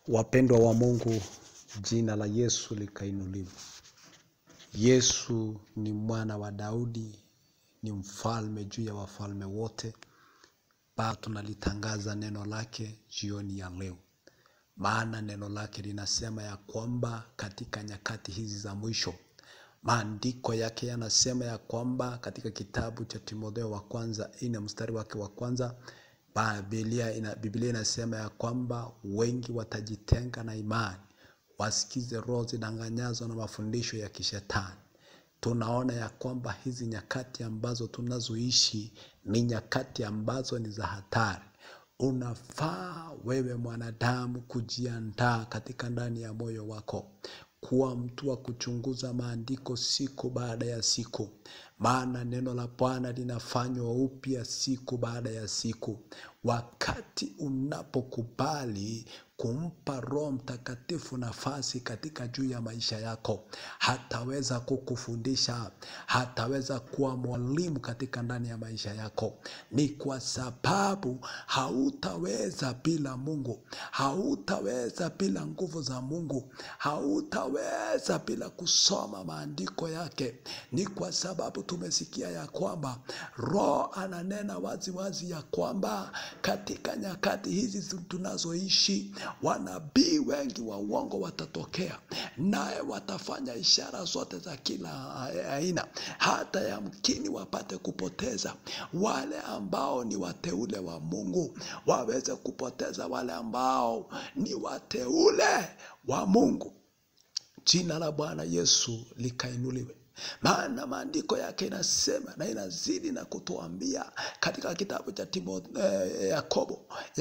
Wapendwa wa Mungu, jina la Yesu likainuliwe. Yesu ni mwana wa Daudi, ni mfalme juu ya wafalme wote. Baba, tunalitangaza neno lake jioni ya leo. Maana neno lake linasema ya kwamba katika nyakati hizi za mwisho, maandiko yake yanasema ya kwamba katika kitabu cha Timotheo wa kwanza 4 mstari wake wa kwanza, Biblia inasema ya kwamba wengi watajitenga na imani, wasikize roho zidanganyazo na mafundisho ya kishetani. Tunaona ya kwamba hizi nyakati ambazo tunazoishi ni nyakati ambazo ni za hatari. Unafaa wewe mwanadamu kujiandaa katika ndani ya moyo wako, kuwa mtu wa kuchunguza maandiko siku baada ya siku. Maana neno la Bwana linafanywa upya siku baada ya siku. Wakati unapokubali kumpa Roho Mtakatifu nafasi katika juu ya maisha yako, hataweza kukufundisha, hataweza kuwa mwalimu katika ndani ya maisha yako. Ni kwa sababu hautaweza bila Mungu, hautaweza bila nguvu za Mungu, hautaweza bila kusoma maandiko yake. Ni kwa sababu tumesikia ya kwamba Roho ananena wazi wazi ya kwamba katika nyakati hizi tunazoishi, wanabii wengi wa uongo watatokea, naye watafanya ishara zote za kila aina, hata yamkini wapate kupoteza wale ambao ni wateule wa Mungu, waweze kupoteza wale ambao ni wateule wa Mungu. Jina la Bwana Yesu likainuliwe. Maana maandiko yake inasema na inazidi na kutuambia katika kitabu cha Yakobo